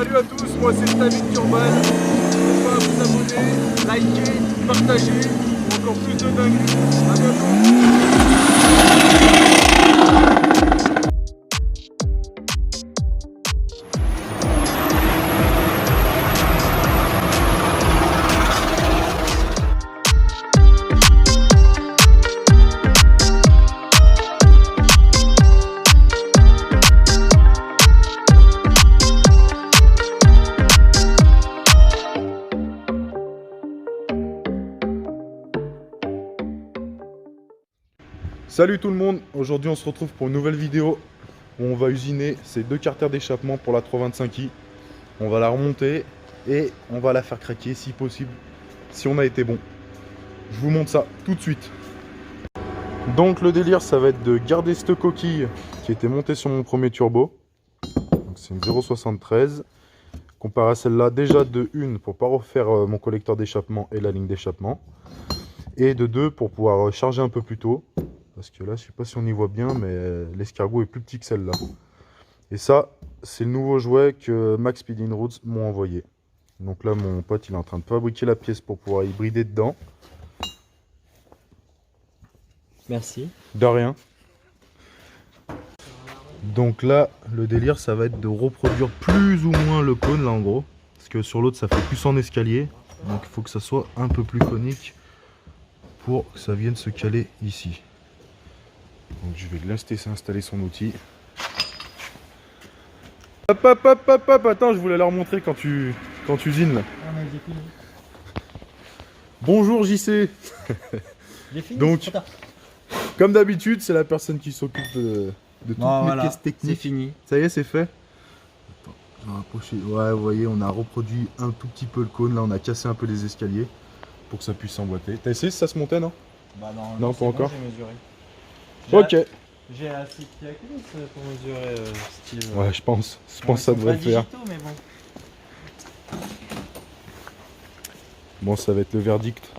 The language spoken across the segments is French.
Salut à tous, moi c'est David Turban. N'hésitez pas à vous abonner, liker, partager pour encore plus de dingueries. À bientôt. Salut tout le monde, aujourd'hui on se retrouve pour une nouvelle vidéo où on va usiner ces deux carters d'échappement pour la 325i. On va la remonter et on va la faire craquer si possible, si on a été bon. Je vous montre ça tout de suite. Donc le délire ça va être de garder cette coquille qui était montée sur mon premier turbo. C'est une 0,73 comparé à celle-là, déjà de 1 pour pas refaire mon collecteur d'échappement et la ligne d'échappement, et de 2 pour pouvoir charger un peu plus tôt. Parce que là, je sais pas si on y voit bien, mais l'escargot est plus petit que celle-là. Et ça, c'est le nouveau jouet que Max Speeding Roots m'ont envoyé. Donc là, mon pote, il est en train de fabriquer la pièce pour pouvoir hybrider dedans. Merci. De rien. Donc là, le délire, ça va être de reproduire plus ou moins le cône, là, en gros. Parce que sur l'autre, ça fait plus en escalier. Donc il faut que ça soit un peu plus conique pour que ça vienne se caler ici. Donc je vais le laisser s'installer son outil. Hop hop hop hop hop, attends, je voulais leur montrer quand tu usines là. Ah mais j'ai fini. Bonjour JC. J'ai fini. Donc, comme d'habitude, c'est la personne qui s'occupe de toutes les pièces c'est techniques. fini. Ça y est, c'est fait. Attends, je vais rapprocher. Ouais, vous voyez, on a reproduit un tout petit peu le cône. Là, on a cassé un peu les escaliers pour que ça puisse s'emboîter. T'as essayé si ça se montait, non? Bah Non, pas encore. J'ai mesuré. Ok. J'ai assez de calculus pour mesurer style. Ouais, je pense que ça devrait le faire. Digitaux, mais bon. Bon, ça va être le verdict.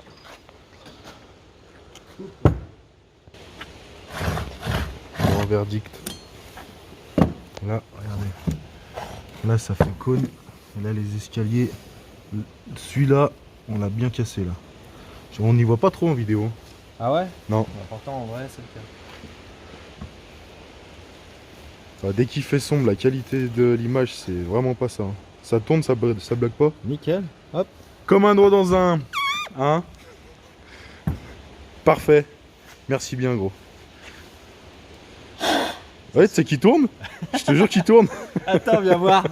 Bon, verdict. Là, regardez. Là, ça fait cône. Et là, les escaliers. Celui-là, on l'a bien cassé là. On n'y voit pas trop en vidéo. Ah ouais? Non. Pourtant en vrai c'est le cas. Enfin, dès qu'il fait sombre, la qualité de l'image, c'est vraiment pas ça. Ça tourne, ça bloque pas. Nickel. Hop. Comme un doigt dans un. Hein? Parfait. Merci bien, gros. Ouais, tu sais qu'il tourne? Je te jure qu'il tourne. Attends, viens voir.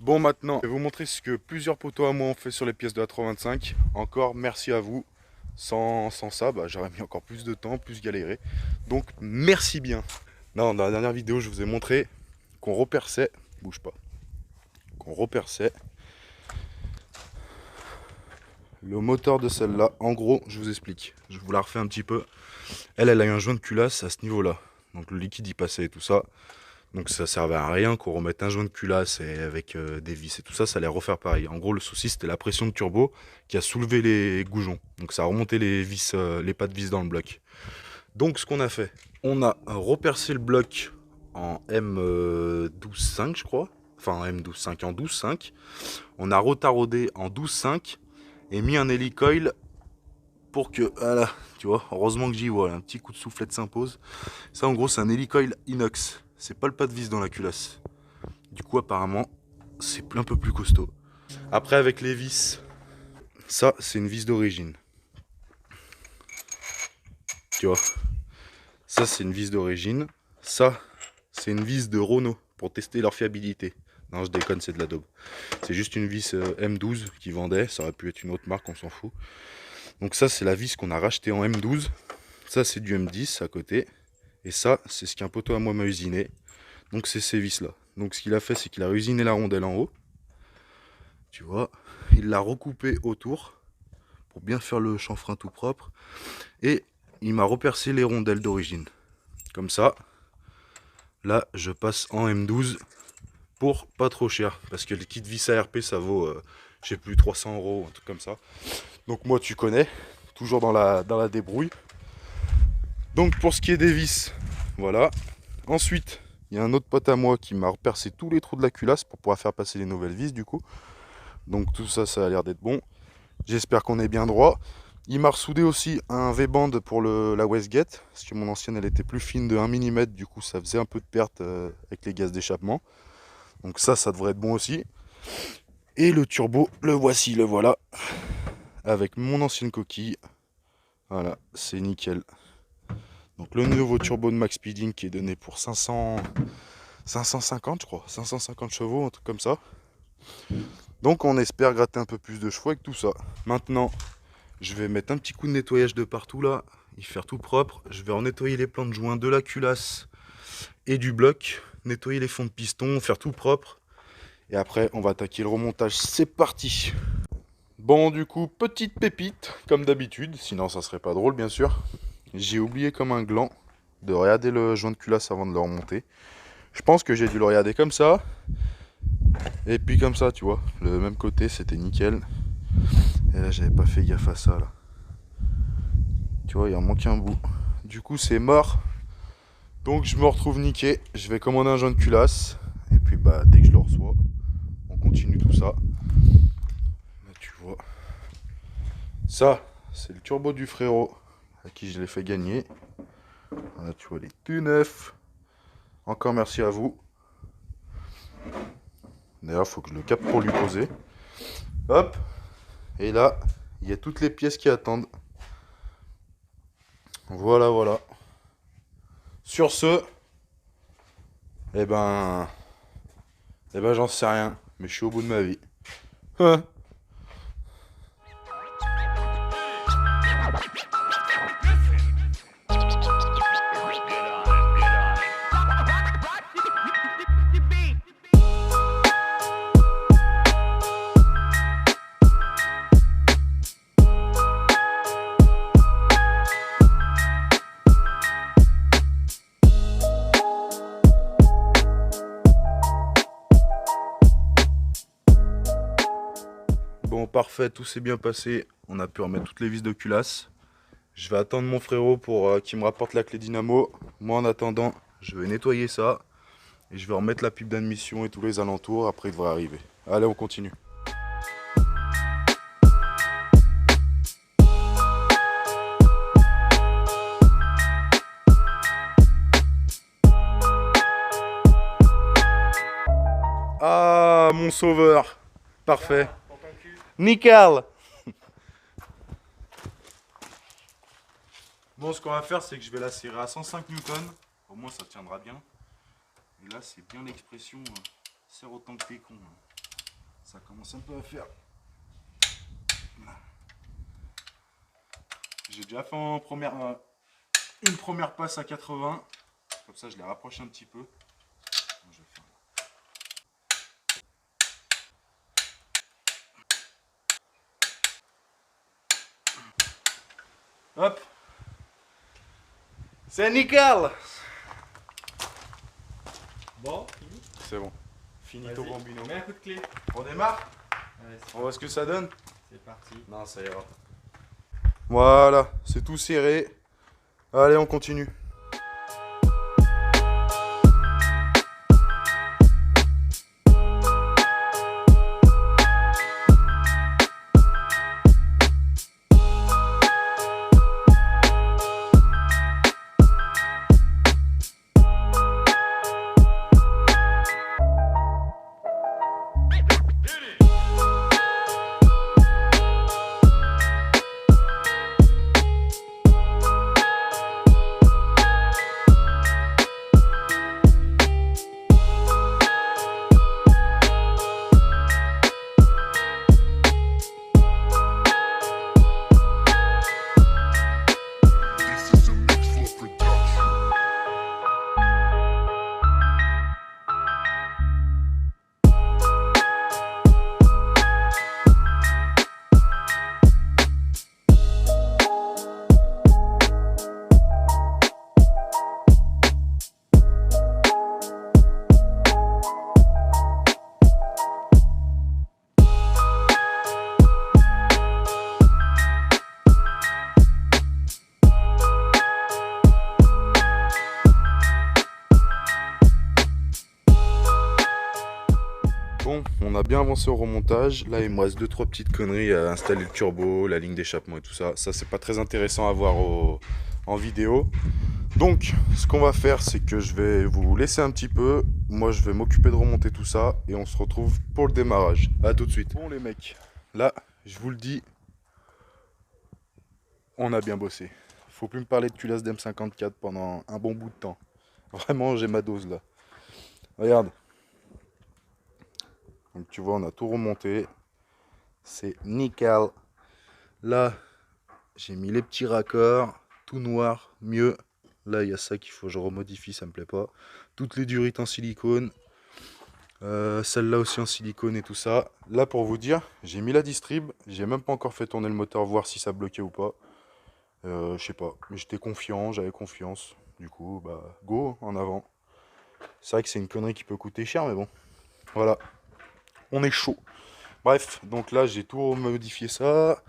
Bon, maintenant, je vais vous montrer ce que plusieurs poteaux à moi ont fait sur les pièces de la 325. Encore merci à vous. Sans ça, bah, j'aurais mis encore plus de temps, plus galéré. Donc, merci bien. Non, dans la dernière vidéo, je vous ai montré qu'on reperçait, bouge pas, qu'on reperçait le moteur de celle-là. En gros, je vous explique. Je vous la refais un petit peu. Elle a eu un joint de culasse à ce niveau-là. Donc, le liquide y passait et tout ça. Donc ça servait à rien qu'on remette un joint de culasse et avec des vis et tout ça, ça allait refaire pareil. En gros, le souci, c'était la pression de turbo qui a soulevé les goujons. Donc ça a remonté les vis, les pas de vis dans le bloc. Donc ce qu'on a fait, on a repercé le bloc en M12.5 je crois. Enfin en M12.5, en 12.5. On a retaraudé en 12.5 et mis un hélicoil pour que, voilà, tu vois, heureusement que j'y vois, un petit coup de soufflette s'impose. Ça en gros c'est un hélicoil inox. C'est pas le pas de vis dans la culasse. Du coup, apparemment, c'est un peu plus costaud. Après, avec les vis, ça, c'est une vis d'origine. Tu vois, ça, c'est une vis d'origine. Ça, c'est une vis de Renault pour tester leur fiabilité. Non, je déconne, c'est de la daube. C'est juste une vis M12 qui vendait. Ça aurait pu être une autre marque, on s'en fout. Donc ça, c'est la vis qu'on a rachetée en M12. Ça, c'est du M10 à côté. Et ça, c'est ce qu'un poteau à moi m'a usiné. Donc c'est ces vis là. Donc ce qu'il a fait, c'est qu'il a usiné la rondelle en haut. Tu vois, il l'a recoupé autour pour bien faire le chanfrein tout propre. Et il m'a repercé les rondelles d'origine. Comme ça, là je passe en M12 pour pas trop cher. Parce que le kit vis ARP ça vaut, je sais plus, 300 €, un truc comme ça. Donc moi tu connais, toujours dans la débrouille. Donc pour ce qui est des vis, voilà. Ensuite, il y a un autre pote à moi qui m'a repercé tous les trous de la culasse pour pouvoir faire passer les nouvelles vis du coup. Donc tout ça, ça a l'air d'être bon. J'espère qu'on est bien droit. Il m'a ressoudé aussi un V-band pour la Westgate, parce que mon ancienne elle était plus fine de 1 mm, du coup ça faisait un peu de perte avec les gaz d'échappement. Donc ça devrait être bon aussi. Et le turbo, le voici, le voilà. Avec mon ancienne coquille. Voilà, c'est nickel. Donc le nouveau turbo de Max Speeding qui est donné pour 550 je crois, 550 chevaux, un truc comme ça. Donc on espère gratter un peu plus de chevaux avec tout ça. Maintenant, je vais mettre un petit coup de nettoyage de partout là, y faire tout propre. Je vais nettoyer les plans de joint de la culasse et du bloc, nettoyer les fonds de piston, faire tout propre. Et après, on va attaquer le remontage. C'est parti! Bon, du coup, petite pépite, comme d'habitude, sinon ça serait pas drôle bien sûr. J'ai oublié comme un gland de regarder le joint de culasse avant de le remonter. Je pense que j'ai dû le regarder comme ça. Et puis comme ça, tu vois. Le même côté, c'était nickel. Et là, j'avais pas fait gaffe à ça, là. Tu vois, il en manque un bout. Du coup, c'est mort. Donc, je me retrouve niqué. Je vais commander un joint de culasse. Et puis, bah, dès que je le reçois, on continue tout ça. Là, tu vois. Ça, c'est le turbo du frérot à qui je l'ai fait gagner. Là, tu vois, les tout neufs. Encore merci à vous. D'ailleurs, il faut que je le capte pour lui poser. Hop. Et là, il y a toutes les pièces qui attendent. Voilà, voilà. Sur ce, eh ben j'en sais rien. Mais je suis au bout de ma vie. Hein. Bon, parfait, tout s'est bien passé. On a pu remettre toutes les vis de culasse. Je vais attendre mon frérot pour qu'il me rapporte la clé dynamo. Moi, en attendant, je vais nettoyer ça. Et je vais remettre la pipe d'admission et tous les alentours. Après, il devrait arriver. Allez, on continue. Ah, mon sauveur. Parfait. Nickel. Bon, ce qu'on va faire, c'est que je vais la serrer à 105 Newton. Au moins, ça tiendra bien. Et là, c'est bien l'expression serre autant que t'es con. Ça commence un peu à faire. J'ai déjà fait une première passe à 80. Comme ça, je les rapproche un petit peu. Je vais faire là. Hop. C'est nickel. Bon, fini. C'est bon. Finito bambino. Mets un coup de clé. On démarre. Allez, On voit ce que ça donne. c'est parti. Non, ça ira. Voilà, c'est tout serré. Allez, on continue. Bon, on a bien avancé au remontage. Là, il me reste 2-3 petites conneries à installer le turbo, la ligne d'échappement et tout ça. Ça, c'est pas très intéressant à voir en vidéo. Donc, ce qu'on va faire, c'est que je vais vous laisser un petit peu. Moi, je vais m'occuper de remonter tout ça et on se retrouve pour le démarrage. A tout de suite. Bon, les mecs, là, je vous le dis, on a bien bossé. Faut plus me parler de culasse d'M54 pendant un bon bout de temps. Vraiment, j'ai ma dose là. Regarde. Donc tu vois, on a tout remonté. C'est nickel. Là, j'ai mis les petits raccords. Tout noir, mieux. Là, il y a ça qu'il faut que je remodifie, ça me plaît pas. Toutes les durites en silicone. Celle-là aussi en silicone et tout ça. Là, pour vous dire, j'ai mis la distrib. J'ai même pas encore fait tourner le moteur, voir si ça bloquait ou pas. Je sais pas. Mais j'étais confiant, j'avais confiance. Du coup, bah, go, en avant. C'est vrai que c'est une connerie qui peut coûter cher, mais bon. Voilà. On est chaud. Bref, donc là, j'ai tout modifié ça.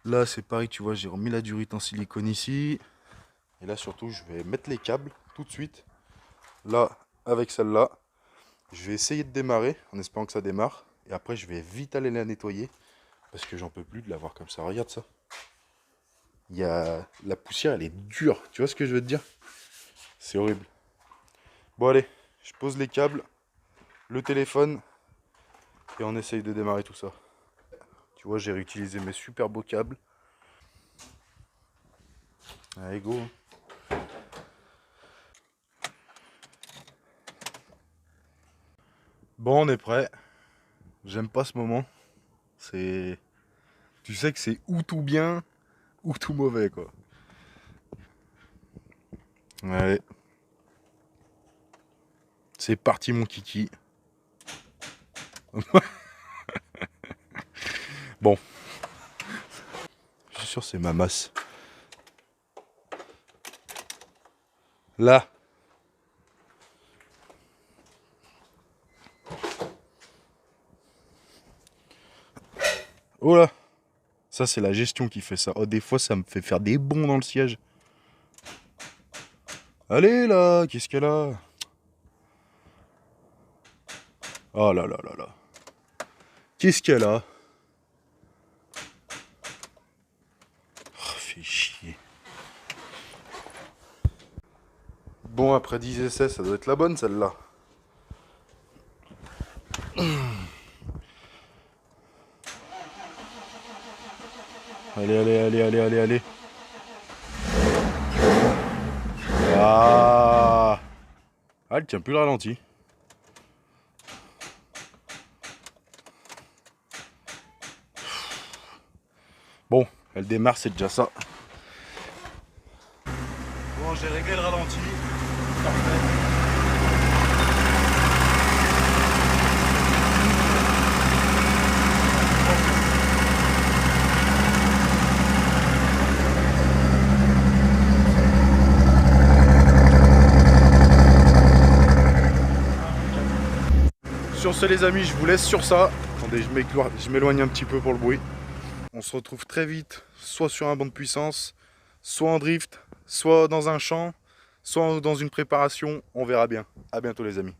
Là, c'est pareil, tu vois, j'ai remis la durite en silicone ici. Et là, surtout, je vais mettre les câbles tout de suite. Là, avec celle-là. Je vais essayer de démarrer, en espérant que ça démarre. Et après, je vais vite aller la nettoyer. Parce que j'en peux plus de la voir comme ça. Regarde ça. Il y a... La poussière, elle est dure. Tu vois ce que je veux te dire? C'est horrible. Bon, allez. Je pose les câbles. Le téléphone. Et on essaye de démarrer tout ça. Tu vois, j'ai réutilisé mes super beaux câbles. Allez, go. Bon, on est prêt. J'aime pas ce moment. C'est... Tu sais que c'est ou tout bien, ou tout mauvais, quoi. Allez. C'est parti, mon kiki. Bon. Je suis sûr que c'est ma masse. Là. Oh là. Ça, c'est la gestion qui fait ça. Oh, des fois, ça me fait faire des bonds dans le siège. Allez, là. Qu'est-ce qu'elle a? Oh là là là là. Qu'est-ce qu'elle a? Oh, fait chier. Bon, après 10 essais, ça doit être la bonne, celle-là. Allez, allez, allez, allez, allez, allez. Ah, elle tient plus le ralenti. Bon, elle démarre, c'est déjà ça. Bon, j'ai réglé le ralenti. Parfait. Sur ce, les amis, je vous laisse sur ça. Attendez, je m'éloigne un petit peu pour le bruit. On se retrouve très vite, soit sur un banc de puissance, soit en drift, soit dans un champ, soit dans une préparation. On verra bien. À bientôt, les amis.